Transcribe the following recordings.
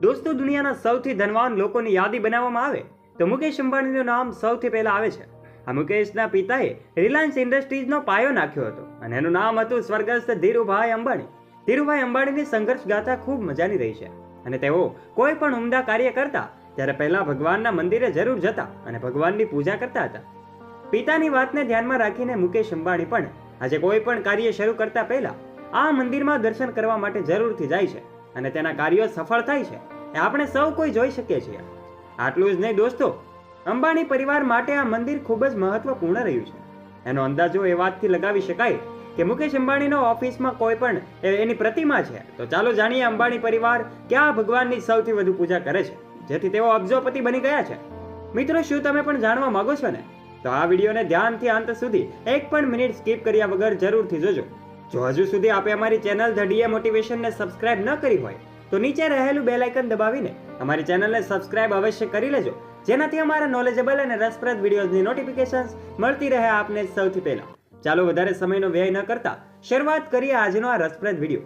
દોસ્તો, દુનિયાના સૌથી ધનવાન લોકોની યાદી બનાવવામાં આવે તો મુકેશ અંબાણીનું નામ સૌથી પહેલા આવે છે. આ મુકેશના પિતાએ રિલાયન્સ ઇન્ડસ્ટ્રીઝનો પાયો નાખ્યો હતો અને એનું નામ હતું સ્વર્ગસ્થ ધીરુભાઈ અંબાણી. ધીરુભાઈ અંબાણીની સંઘર્ષ ગાથા ખૂબ મજાની રહી છે અને તેઓ કોઈ પણ ઉમદા કાર્ય કરતા ત્યારે પહેલા ભગવાનના મંદિરે જરૂર જતા અને ભગવાનની પૂજા કરતા હતા. પિતાની વાતને ધ્યાનમાં રાખીને મુકેશ અંબાણી પણ આજે કોઈ પણ કાર્ય શરૂ કરતા પહેલા આ મંદિરમાં દર્શન કરવા માટે જરૂરથી જાય છે અને તેના કાર્યો સફળ થાય છે એ આપણે સૌ કોઈ જોઈ શકીએ છીએ. આટલું જ નહીં દોસ્તો, અંબાણી પરિવાર માટે આ મંદિર ખૂબ જ મહત્વપૂર્ણ રહ્યું છે. એનો અંદાજો એ વાતથી લગાવી શકાય કે મુકેશ અંબાણીનો ઓફિસમાં કોઈ પણ એની પ્રતિમા છે. તો ચાલો જાણીએ અંબાણી પરિવાર કયા ભગવાનની સૌથી વધુ પૂજા કરે છે જેથી તેઓ અબજોપતિ બની ગયા છે. મિત્રો, શું તમે પણ જાણવા માંગો છો ને? તો આ વિડીયોને ધ્યાનથી અંત સુધી એક પણ મિનિટ સ્કીપ કર્યા વગર જરૂરથી જોજો. જો હજુ સુધી આપે અમારી ચેનલ ધ ડીએ મોટિવેશનને સબસ્ક્રાઇબ ન કરી હોય તો નીચે રહેલું બેલ આઇકન દબાવીને અમારી ચેનલને સબસ્ક્રાઇબ અવશ્ય કરી લેજો, જેનાથી અમારા નોલેજેબલ અને રસપ્રદ વિડીયોઝની નોટિફિકેશન્સ મળતી રહે આપને સૌથી પહેલા. ચાલો વધારે સમયનો વ્યય ન કરતા શરૂઆત કરીએ આજનો આ રસપ્રદ વિડીયો.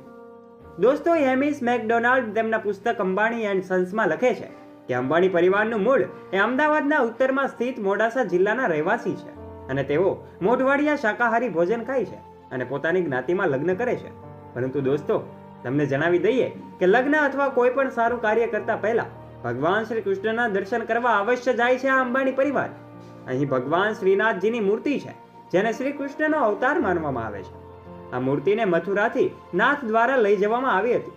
દોસ્તો, હેમિસ મેકડોનાલ્ડ તેમના પુસ્તક અંબાણી એન્ડ સન્સમાં લખે છે કે અંબાણી પરિવારનું મૂળ એ અમદાવાદના ઉત્તરમાં સ્થિત મોડાસા જિલ્લાના રહેવાસી છે અને તેઓ મોઢવાડિયા શાકાહારી ભોજન ખાય છે અને પોતાની જ્ઞાતિમાં લગ્ન કરે છે. પરંતુ દોસ્તો, તમને જણાવી દઈએ કે લગ્ન અથવા કોઈ પણ સારું કાર્ય કરતા પહેલા ભગવાન શ્રી કૃષ્ણના દર્શન કરવા અવશ્ય જાય છે આ અંબાણી પરિવાર. અહીં ભગવાન શ્રીનાથજીની મૂર્તિ છે જેને શ્રી કૃષ્ણનો અવતાર માનવામાં આવે છે. આ મૂર્તિને મથુરાથી નાથ દ્વારા લઈ જવામાં આવી હતી.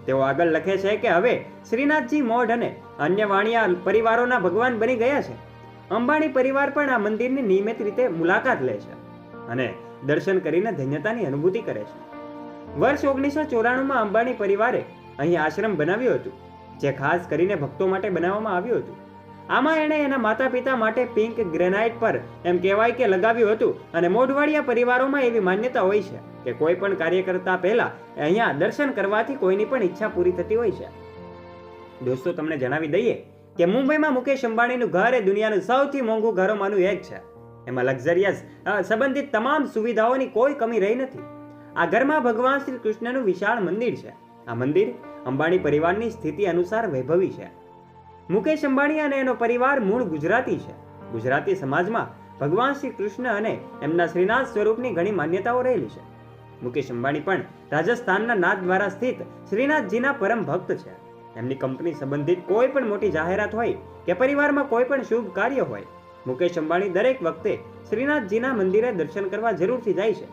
તેઓ આગળ લખે છે કે હવે શ્રીનાથજી મોઢ અને અન્ય વાણિયા પરિવારોના ભગવાન બની ગયા છે. અંબાણી પરિવાર પણ આ મંદિરની નિયમિત રીતે મુલાકાત લે છે અને દર્શન કરીને ધન્યતાની અનુભૂતિ કરે છે. વર્ષ 1994માં અંબાણી પરિવારે અહીં આશ્રમ બનાવ્યું હતું જે ખાસ કરીને ભક્તો માટે બનાવવામાં આવ્યું હતું. આમાં એણે એના માતા પિતા માટે પિંક ગ્રેનાઇટ પર એમ કહેવાય કે લગાવ્યું હતું અને મોઢવાડિયા પરિવારોમાં એવી માન્યતા હોય છે કે કોઈ પણ કાર્ય કરતા પહેલા અહીંયા દર્શન કરવાથી કોઈની પણ ઈચ્છા પૂરી થતી હોય છે. દોસ્તો, તમને જણાવી દઈએ કે મુંબઈમાં મુકેશ અંબાણીનું ઘર એ દુનિયાનું સૌથી મોંઘું ઘરોમાંનું એક છે. એમાં લક્ઝરિયસ સંબંધિત તમામ સુવિધાઓની કોઈ કમી રહી નથી. આ ઘરમાં ભગવાન શ્રી કૃષ્ણનું વિશાળ મંદિર છે. આ મંદિર અંબાણી પરિવારની સ્થિતિ અનુસાર વૈભવી છે. મુકેશ અંબાણી અને એનો પરિવાર મૂળ ગુજરાતી છે. ગુજરાતી સમાજમાં ભગવાન શ્રી કૃષ્ણ અને એમના શ્રીનાથ સ્વરૂપની ઘણી માન્યતાઓ રહેલી છે. મુકેશ અંબાણી પણ રાજસ્થાનના નાથ દ્વારા સ્થિત શ્રીનાથજીના પરમ ભક્ત છે. એમની કંપની સંબંધિત કોઈ પણ મોટી જાહેરાત હોય કે પરિવારમાં કોઈ પણ શુભ કાર્ય હોય, મુકેશ અંબાણી દરેક વખતે શ્રીનાથજીના મંદિરે દર્શન કરવા જરૂરથી જાય છે.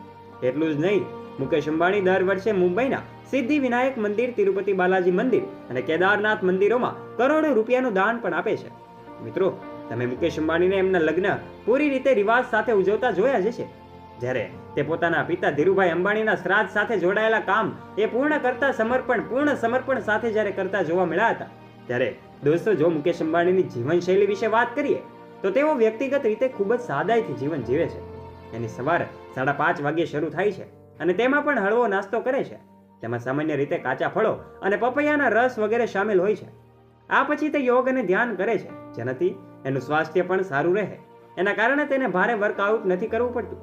એટલું જ નહીં, મુકેશ અંબાણી દર વર્ષે મુંબઈના સિદ્ધિ વિનાયક મંદિર, તિરુપતિ બાલાજી મંદિર અને કેદારનાથ મંદિરોમાં કરોડો રૂપિયાનું દાન પણ આપે છે. મિત્રો, તમે મુકેશ અંબાણીને એમના લગ્ન પૂરી રીતે રિવાજ સાથે ઉજવતા જોયા જ છે. જ્યારે તે પોતાના પિતા ધીરુભાઈ અંબાણીના શ્રાદ્ધ સાથે જોડાયેલા કામ એ પૂર્ણ સમર્પણ સાથે જ્યારે કરતા જોવા મળ્યા હતા, ત્યારે દોસ્તો, જો મુકેશ અંબાણીની જીવનશૈલી વિશે વાત કરીએ તો તેઓ વ્યક્તિગત રીતે ખૂબ જ સાદાઈથી જીવન જીવે છે. એની સવાર 5:30 વાગ્યે શરૂ થાય છે અને તેમાં પણ હળવો નાસ્તો કરે છે. તેમાં સામાન્ય રીતે કાચા ફળો અને પપૈયાના રસ વગેરે સામેલ હોય છે. આ પછી તે યોગ અને ધ્યાન કરે છે, જેનાથી એનું સ્વાસ્થ્ય પણ સારું રહે. એના કારણે તેને ભારે વર્કઆઉટ નથી કરવું પડતું.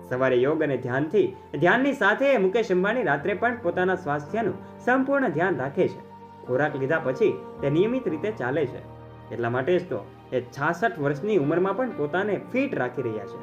સવારે યોગ અને ધ્યાનની સાથે મુકેશ અંબાણી રાત્રે પણ પોતાના સ્વાસ્થ્યનું સંપૂર્ણ ધ્યાન રાખે છે. ખોરાક લીધા પછી તે નિયમિત રીતે ચાલે છે. એટલા માટે જ તો એ 66 વર્ષની ઉંમરમાં પણ પોતાને ફિટ રાખી રહ્યા છે.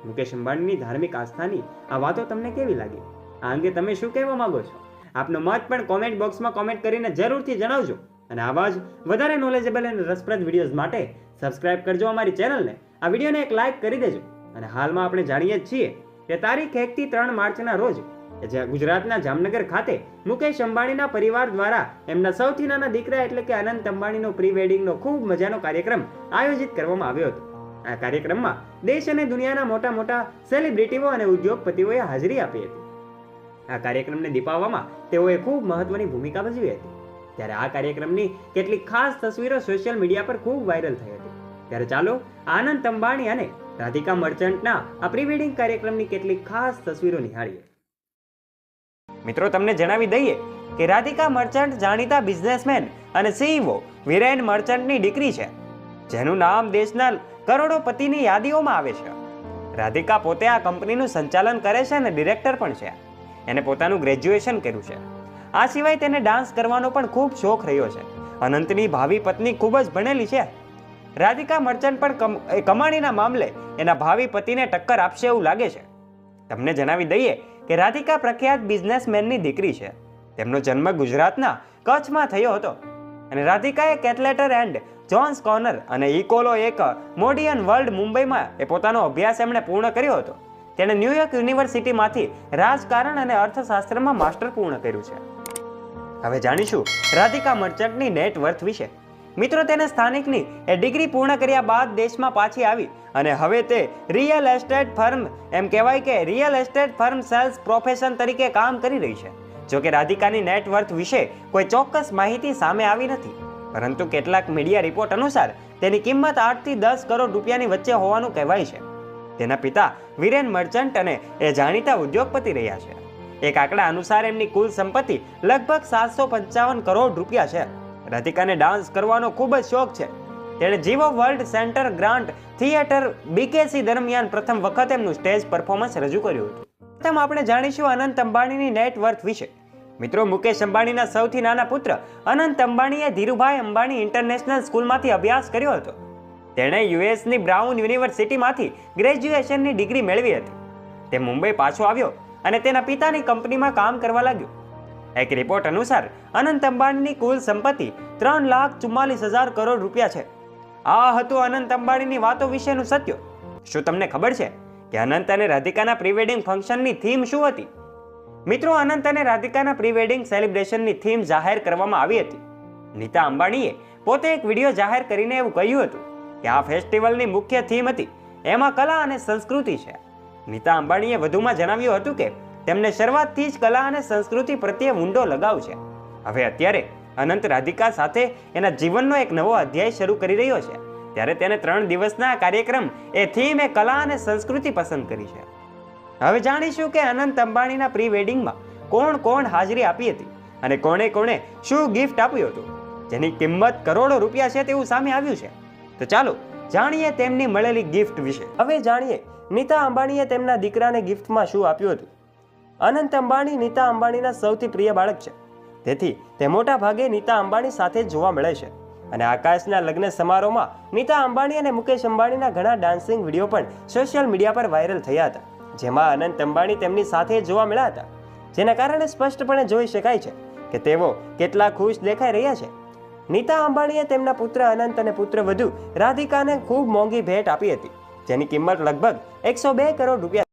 મુકેશ અંબાણીની ધાર્મિક આસ્થાની આ વાતો તમને કેવી લાગી? આ અંગે તમે શું કહેવા માંગો છો? આપનો મત પણ કોમેન્ટ બોક્સમાં કોમેન્ટ કરીને જરૂરથી જણાવજો. અને આવા જ વધારે નોલેજેબલ અને રસપ્રદ વિડીયોઝ માટે સબસ્ક્રાઇબ કરજો અમારી ચેનલને. આ વિડીયોને એક લાઇક કરી દેજો. અને હાલમાં આપણે જાણીએ જ છીએ કે તારીખ 1 થી 3 માર્ચના રોજ ગુજરાતના જામનગર ખાતે મુકેશ અંબાણીના પરિવાર દ્વારા એમના સૌથી નાના દીકરા એટલે કે અનંત અંબાણીનો પ્રી વેડિંગનો ખૂબ મજાનો કાર્યક્રમ આયોજિત કરવામાં આવ્યો હતો. આ કાર્યક્રમમાં દેશ અને દુનિયાના મોટા સેલિબ્રિટીઓ અને ઉદ્યોગપતિઓએ હાજરી આપી હતી. આ કાર્યક્રમને દીપાવવામાં તેઓએ ખૂબ મહત્વની ભૂમિકા ભજવી હતી. ત્યારે આ કાર્યક્રમની કેટલીક ખાસ તસવીરો સોશિયલ મીડિયા પર ખૂબ વાયરલ થઈ હતી. ત્યારે ચાલો અનંત અંબાણી અને રાધિકા મર્ચન્ટના આ પ્રી વેડિંગ કાર્યક્રમની કેટલીક ખાસ તસવીરો નિહાળીએ. મિત્રો, તમને જણાવી દઈએ કે રાધિકા મર્ચન્ટ જાણીતા બિઝનેસમેન અને સીઈઓ વિરેન મર્ચન્ટની દીકરી છે, જેનું નામ દેશના કરોડોપતિની યાદીઓમાં આવે છે. રાધિકા પોતે આ કંપનીનું સંચાલન કરે છે અને ડિરેક્ટર પણ છે. એને પોતાનું ગ્રેજ્યુએશન કર્યું છે. આ સિવાય તેને ડાન્સ કરવાનો પણ ખૂબ શોખ રહ્યો છે અનંતની ભાવિ પત્ની ખૂબ જ ભણેલી છે. રાધિકા મર્ચન્ટ પણ કમાણીના મામલે એના ભાવિ પતિને ટક્કર આપશે એવું લાગે છે. તમને જણાવી દઈએ કે રાધિકા પ્રખ્યાત બિઝનેસમેનની દીકરી છે. તેમનો જન્મ ગુજરાતના કચ્છમાં થયો હતો અને રાધિકાએ કેટલેટર એન્ડ જોન્સ કોર્નર અને ઇકોલો એક મોડિયન વર્લ્ડ મુંબઈમાં પોતાનો અભ્યાસ એમણે પૂર્ણ કર્યો હતો. તેણે ન્યુયોર્ક યુનિવર્સિટીમાંથી રાજકારણ અને અર્થશાસ્ત્રમાં માસ્ટર પૂર્ણ કર્યું છે. હવે જાણીશું રાધિકા મર્ચન્ટની નેટવર્થ વિશે. મિત્રો, તેને સ્થાનિકની ડિગ્રી પૂર્ણ કર્યા બાદ દેશમાં પાછી આવી અને હવે તે રિયલ એસ્ટેટ ફર્મ એમ કહેવાય કે real estate firm sales profession તરીકે કામ કરી રહી છે. જોકે રાધિકાની નેટવર્થ વિશે કોઈ ચોક્કસ માહિતી સામે આવી નથી, પરંતુ કેટલાક મીડિયા રિપોર્ટ અનુસાર તેની કિંમત 8 થી 10 કરોડ રૂપિયાની વચ્ચે હોવાનું કહેવાય છે. તેના પિતા વિરેન મર્ચન્ટ અને એ જાણીતા ઉદ્યોગપતિ રહ્યા છે. એક આંકડા અનુસાર એમની કુલ સંપત્તિ લગભગ 755 કરોડ રૂપિયા છે. રાધિકાને ડાન્સ કરવાનો ખૂબ જ શોખ છે. તેણે જીવો world centre grant theatre BKC દરમિયાન પ્રથમ વખત એમનું સ્ટેજ પરફોર્મન્સ રજૂ કર્યું હતું. પ્રથમ આપણે જાણીશું અનંત અંબાણીની નેટવર્થ વિશે. મિત્રો, મુકેશ અંબાણીના સૌથી નાના પુત્ર અનંત અંબાણીએ ધીરુભાઈ અંબાણી ઇન્ટરનેશનલ સ્કૂલમાંથી અભ્યાસ કર્યો હતો. તેણે યુએસની બ્રાઉન યુનિવર્સિટીમાંથી ગ્રેજ્યુએશનની ડિગ્રી મેળવી હતી. તે મુંબઈ પાછો આવ્યો અને તેના પિતાની કંપનીમાં કામ કરવા લાગ્યો. એક રિપોર્ટ અનુસાર અનંત અંબાણીની કુલ સંપત્તિ 3,44,000 કરોડ રૂપિયા છે. આ હતું અનંત અંબાણીની વાતો વિશેનું સત્ય. શું તમને ખબર છે કે અનંત અને રાધિકાના પ્રી વેડિંગ ફંક્શનની થીમ શું હતી? મિત્રો, અનંત અને રાધિકાના પ્રી વેડિંગ સેલિબ્રેશનની થીમ જાહેર કરવામાં આવી હતી. નીતા અંબાણીએ પોતે એક વિડીયો જાહેર કરીને એવું કહ્યું હતું કે આ ફેસ્ટિવલની મુખ્ય થીમ હતી એમાં કલા અને સંસ્કૃતિ છે. નીતા અંબાણીએ વધુમાં જણાવ્યું હતું કે તેમને શરૂઆતથી જ કલા અને સંસ્કૃતિ પ્રત્યે ઊંડો લગાવ છે. હવે અત્યારે અનંત રાધિકા સાથે એના જીવનનો એક નવો અધ્યાય શરૂ કરી રહ્યો છે, ત્યારે તેને 3 દિવસના કાર્યક્રમ એ થીમ એ કલા અને સંસ્કૃતિ પસંદ કરી છે. હવે જાણીશું કે અનંત અંબાણીના પ્રી વેડિંગમાં કોણ કોણ હાજરી આપી હતી અને કોણે કોણે શું ગિફ્ટ આપ્યું હતું, જેની કિંમત કરોડો રૂપિયા છે તેવું સામે આવ્યું છે. તો ચાલો જાણીએ તેમની મળેલી ગિફ્ટ વિશે. હવે જાણીએ નીતા અંબાણીએ તેમના દીકરાને ગિફ્ટમાં શું આપ્યું હતું. અનંત અંબાણી નીતા અંબાણીના સૌથી પ્રિય બાળક છે, તેથી તે મોટા ભાગે નીતા અંબાણી સાથે જ જોવા મળે છે. અને આકાશના લગ્ન સમારોહમાં નીતા અંબાણી અને મુકેશ અંબાણીના ઘણા ડાન્સિંગ વિડીયો પણ સોશિયલ મીડિયા પર વાયરલ થયા હતા, જેમાં અનંત અંબાણી તેમની સાથે જોવા મળ્યા હતા, જેના કારણે સ્પષ્ટપણે જોઈ શકાય છે કે તેઓ કેટલા ખુશ દેખાઈ રહ્યા છે. નીતા અંબાણીએ તેમના પુત્ર અનંત અને પુત્રવધુ રાધિકાને ખૂબ મોંઘી ભેટ આપી હતી, જેની કિંમત લગભગ 102 કરોડ રૂપિયા